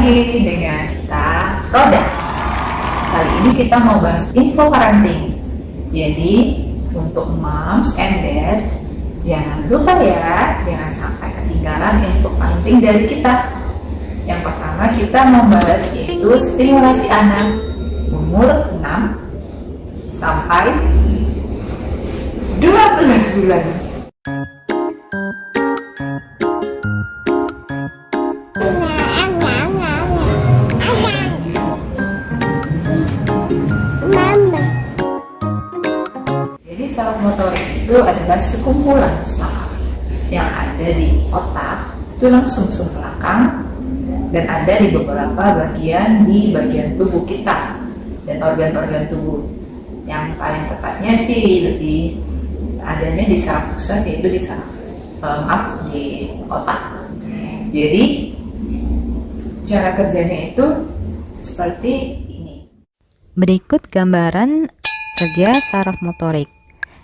lagi dengan kita Roda. Kali ini kita mau bahas info parenting. Jadi untuk moms and dad, jangan lupa ya, jangan sampai ketinggalan info parenting dari kita. Yang pertama kita membahas yaitu stimulasi anak umur 6 sampai 12 bulan. Jadi saraf motorik itu adalah sekumpulan saraf yang ada di otak, tulang sumsum belakang, dan ada di beberapa bagian di bagian tubuh kita dan organ-organ tubuh. Yang paling tepatnya sih lebih adanya di saraf pusat, yaitu di di otak. Jadi cara kerjanya itu seperti ini. Berikut gambaran kerja saraf motorik.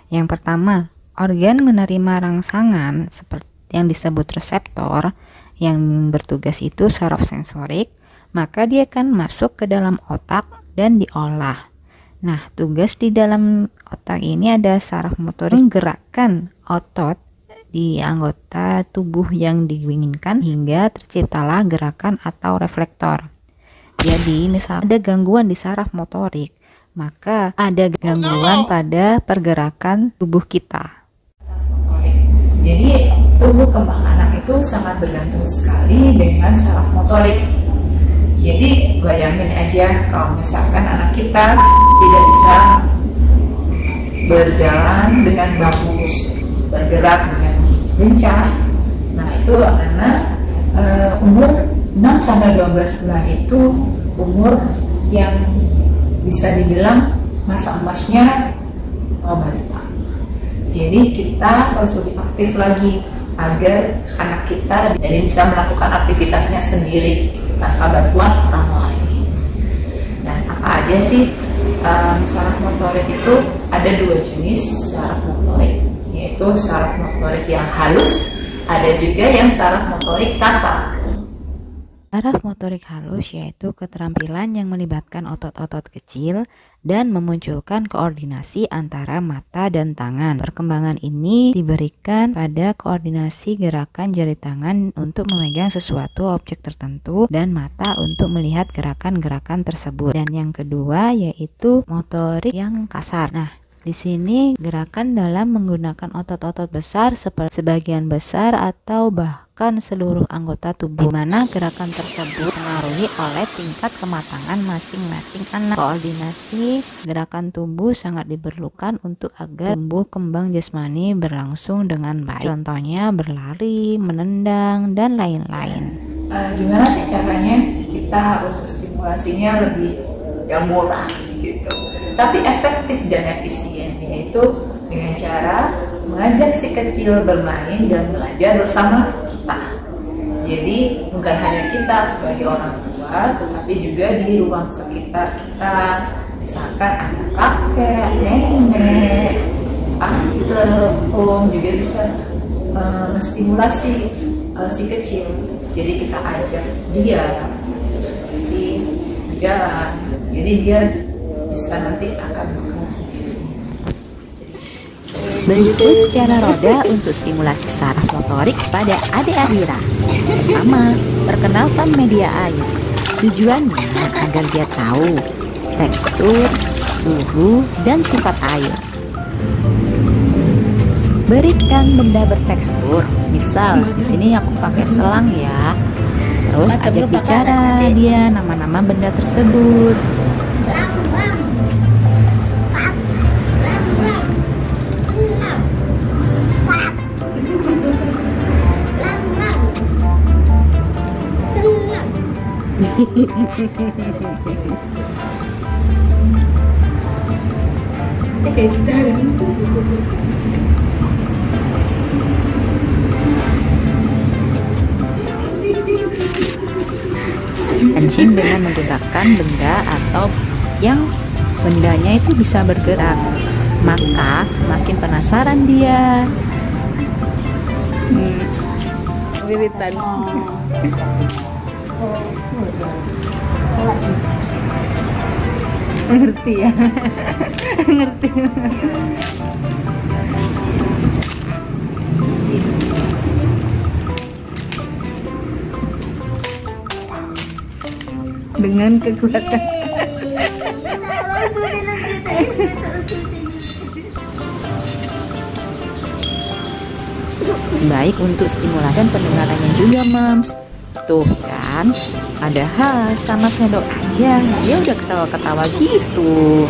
Yang pertama, organ menerima rangsangan seperti yang disebut reseptor yang bertugas itu saraf sensorik, maka dia akan masuk ke dalam otak dan diolah. Nah, tugas di dalam otak ini ada saraf motorik menggerakkan otot di anggota tubuh yang diinginkan hingga terciptalah gerakan atau reflektor. Jadi, misal ada gangguan di saraf motorik, maka ada gangguan pada pergerakan tubuh kita. Jadi, tubuh kembang anak itu sangat bergantung sekali dengan saraf motorik. Jadi, bayangin aja kalau misalkan anak kita tidak bisa berjalan dengan bagus, bergerak dengan lincah. Nah, itu anak umur 6 sampai 12 bulan itu umur yang bisa dibilang masa emasnya balita. Jadi kita harus lebih aktif lagi agar anak kita jadi bisa melakukan aktivitasnya sendiri tanpa bantuan orang lain. Dan apa aja sih saraf motorik itu? Ada 2 jenis saraf motorik, yaitu saraf motorik yang halus, ada juga yang saraf motorik kasar. Saraf motorik halus yaitu keterampilan yang melibatkan otot-otot kecil dan memunculkan koordinasi antara mata dan tangan. Perkembangan ini diberikan pada koordinasi gerakan jari tangan untuk memegang sesuatu objek tertentu dan mata untuk melihat gerakan-gerakan tersebut. Dan yang kedua yaitu motorik yang kasar. Nah, di sini gerakan dalam menggunakan otot-otot besar seperti sebagian besar atau bahkan seluruh anggota tubuh, di mana gerakan tersebut dipengaruhi oleh tingkat kematangan masing-masing anak. Koordinasi gerakan tubuh sangat diperlukan untuk agar tumbuh kembang jasmani berlangsung dengan baik. Contohnya berlari, menendang, dan lain-lain. Gimana sih caranya kita untuk stimulasinya lebih murah gitu, tapi efektif dan efisien, yaitu dengan cara mengajak si kecil bermain dan belajar bersama kita. Jadi bukan hanya kita sebagai orang tua, tetapi juga di ruang sekitar kita, misalkan anak kakek, nenek, tante, om juga bisa menstimulasi si kecil. Jadi kita ajak dia seperti berjalan, jadi dia bisa nanti akan makan sendiri. Berikut cara Roda untuk stimulasi saraf motorik pada adik Adira. Pertama, perkenalkan media air. Tujuannya agar dia tahu tekstur, suhu, dan sifat air. Berikan benda bertekstur. Misal, di sini aku pakai selang ya. Terus ajak bicara dia nama-nama benda tersebut. Anjing dengan menggerakkan benda atau yang bendanya itu bisa bergerak, maka semakin penasaran dia. Wiritan. Ngerti ya. Ngerti. Dengan kekuatan baik untuk stimulasi dan pendengarannya juga, Moms. Tuh kan, padahal sama sendok aja dia udah ketawa-ketawa gitu.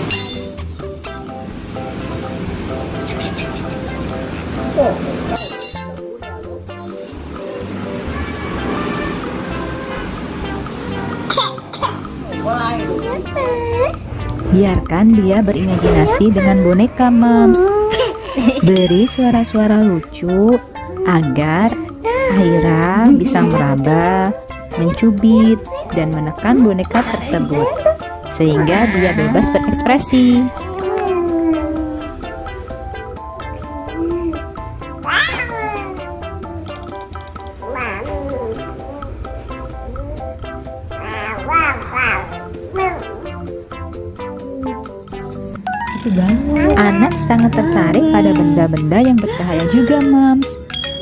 Biarkan dia berimajinasi dengan boneka, Moms. Beri suara-suara lucu agar Aira bisa meraba, mencubit, dan menekan boneka tersebut sehingga dia bebas berekspresi. Anak sangat tertarik pada benda-benda yang bercahaya juga, Moms.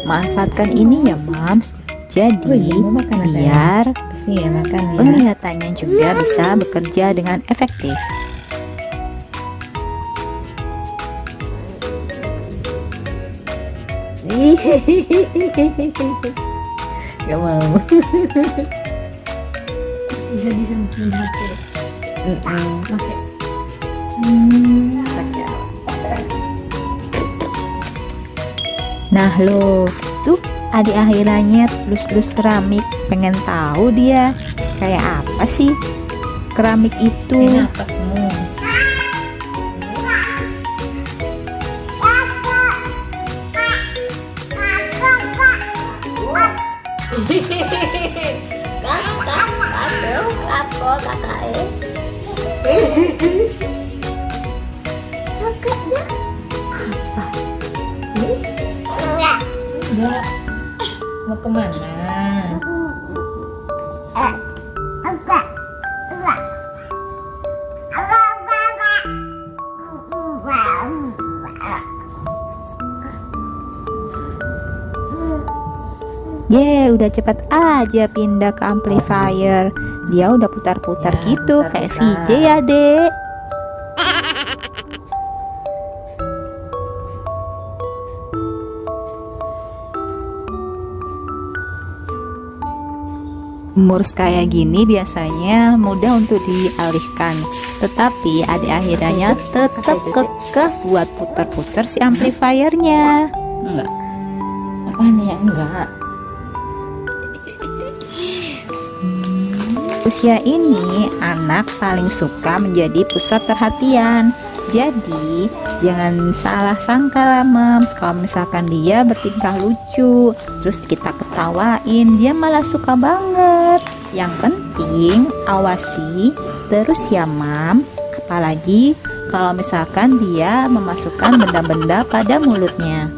Manfaatkan ini ya, Moms. Jadi biar penglihatannya juga bisa bekerja dengan efektif. Gak mau. Bisa main HP. Pakai. Nah lo, tuh adik akhirannya lus-lus keramik. Pengen tahu dia kayak apa sih keramik itu. Enggak. Mau kemana? Udah cepet aja pindah ke amplifier. Dia udah putar-putar gitu kayak VJ ya, Dek. Umur kayak gini biasanya mudah untuk dialihkan, tetapi adik akhirnya tetap kekeh buat putar-putar si amplifiernya. Enggak. Apaan ya enggak? Usia ini anak paling suka menjadi pusat perhatian. Jadi jangan salah sangka lah, Moms. Kalau misalkan dia bertingkah lucu terus kita ketawain, dia malah suka banget. Yang penting awasi terus ya, Moms. Apalagi kalau misalkan dia memasukkan benda-benda pada mulutnya.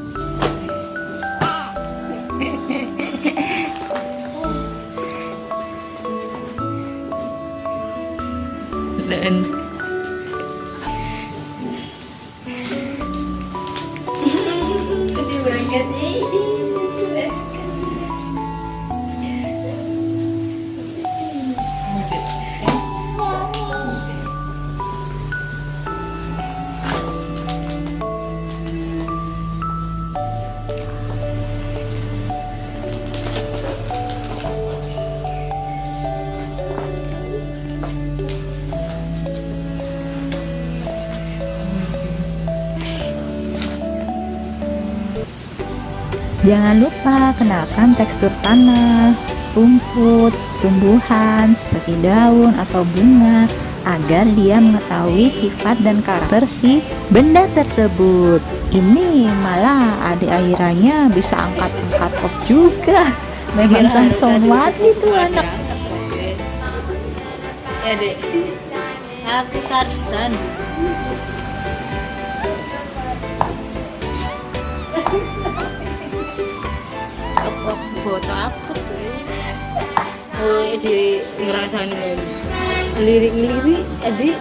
Dan Jangan lupa kenalkan tekstur tanah, rumput, tumbuhan seperti daun atau bunga agar dia mengetahui sifat dan karakter si benda tersebut. Ini malah adik akhirnya bisa angkat-angkat kok juga. Memang sangat itu anak. ya Dek, aku Tarsan. Foto apa tuh? Oh, di ngerasain lirik-lirik adik.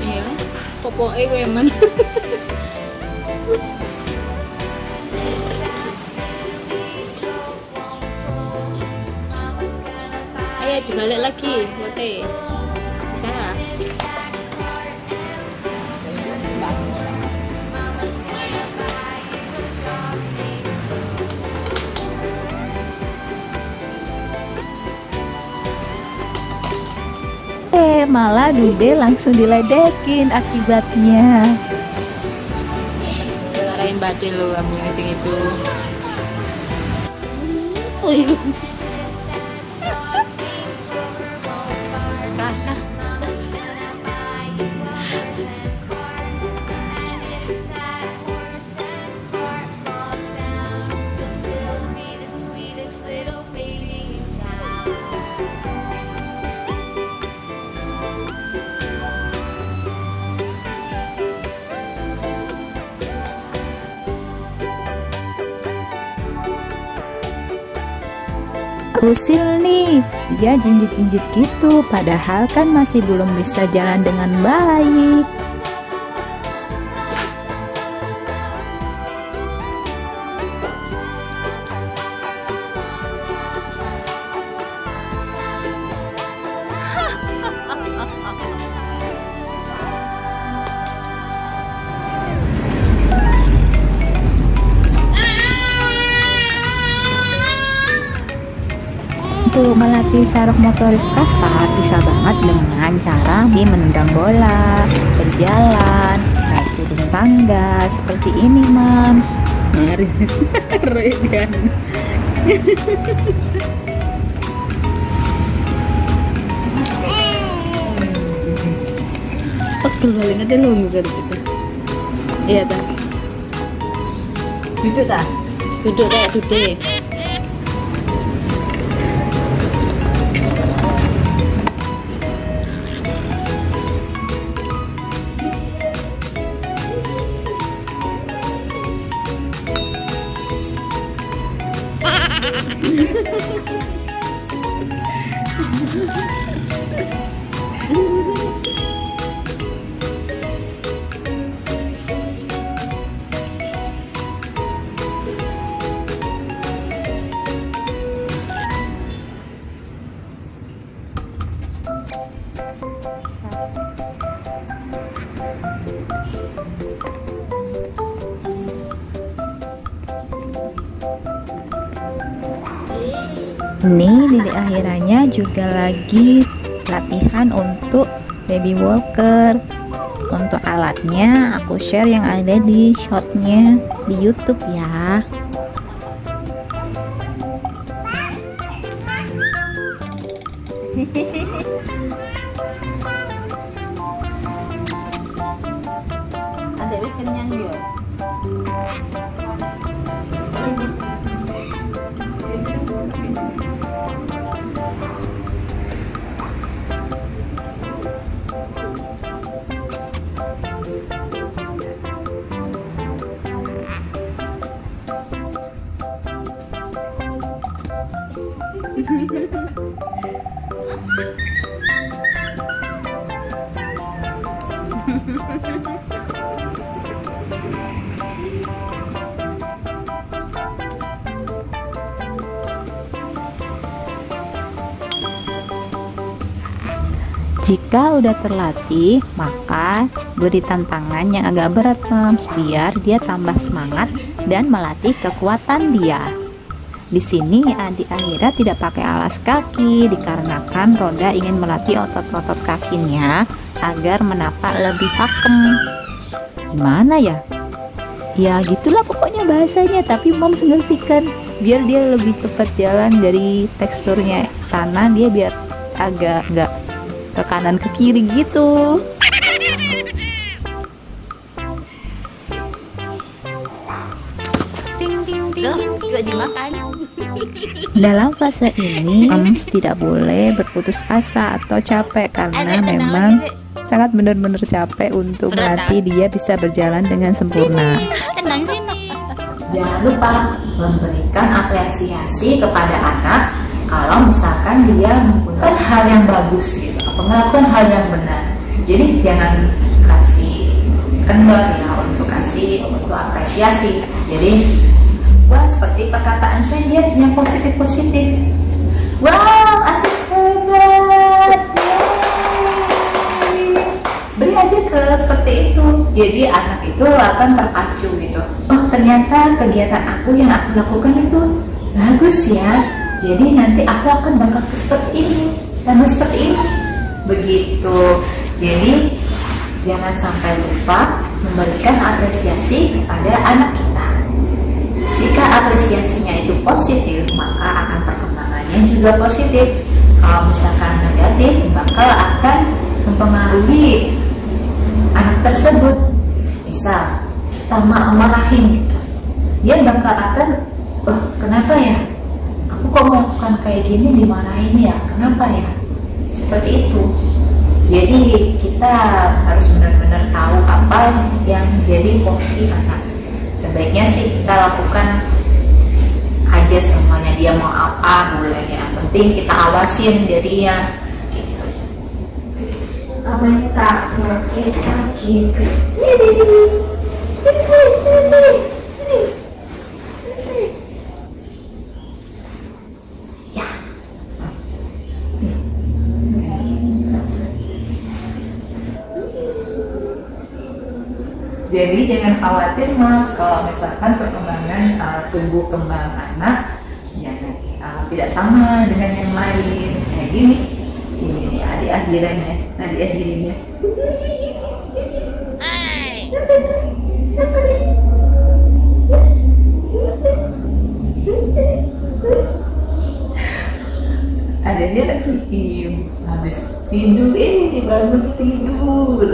Iya, popoke kowe men. Ayo dibalik lagi, bote. Bisa. Malah Dude langsung diledekin akibatnya. Marahin batin lu kamu yang sing itu. Usil nih, dia jinjit-jinjit gitu, padahal kan masih belum bisa jalan dengan baik. Untuk melatih saraf motorik kasar bisa banget dengan cara menendang bola, berjalan, naik turun tangga seperti ini, Mams. Nyaris Regan. Aduh, paling ada lu gitu. Iya ta. Duduk tak? Duduk kayak duduk. Nih, Dede Akhiranya juga lagi latihan untuk baby walker. Untuk alatnya aku share yang ada di shortnya di YouTube ya. Ada wis kenyang yo. Jika udah terlatih, maka beri tantangan yang agak berat, Mams, biar dia tambah semangat dan melatih kekuatan dia. Di sini Adi Akhira tidak pakai alas kaki dikarenakan Roda ingin melatih otot-otot kakinya agar menapak lebih pakem. Gimana ya? Ya gitulah pokoknya bahasanya, tapi Moms ngerti kan, biar dia lebih cepat jalan dari teksturnya tanah, dia biar agak nggak ke kanan ke kiri gitu. Ting ting ting. Loh, juga dimakan. Dalam fase ini, moms tidak boleh berputus asa atau capek karena memang sangat benar-benar capek untuk melatih dia bisa berjalan dengan sempurna. Jangan lupa memberikan apresiasi kepada anak kalau misalkan dia melakukan hal yang bagus gitu, melakukan hal yang benar. Jadi jangan kasih kendor ya untuk apresiasi. Jadi wah, seperti perkataan saya, dia yang positif. Wow, adik hebat. Beri aja seperti itu. Jadi anak itu akan terpacu gitu. Oh, ternyata kegiatan aku yang aku lakukan itu bagus ya. Jadi nanti aku akan bakal seperti ini, sama seperti ini. Begitu. Jadi jangan sampai lupa memberikan apresiasi kepada anak kita. Jika apresiasinya itu positif, maka akan perkembangannya juga positif. Kalau misalkan negatif, maka akan mempengaruhi anak tersebut. Misal kita marahin gitu, dia bakal akan, oh kenapa ya? Aku kok melakukan kayak gini dimarahin ya? Kenapa ya? Seperti itu. Jadi kita harus benar-benar tahu apa yang menjadi porsi anak. Sebaiknya sih kita lakukan aja semuanya, dia mau apa boleh, yang penting kita awasin dia gitu. Apa yang tak mau kita gitu. Sini. Ya. Jadi jangan khawatir mas, kalau misalkan perkembangan tumbuh kembang anak jangan tidak sama dengan yang lain. Kayak gini, ini adik-adirannya. Adanya lagi habis tidur, bangun tidur.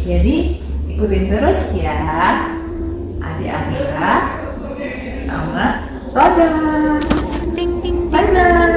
Jadi ikutin terus ya adik Amira sama Toda. Bye bye.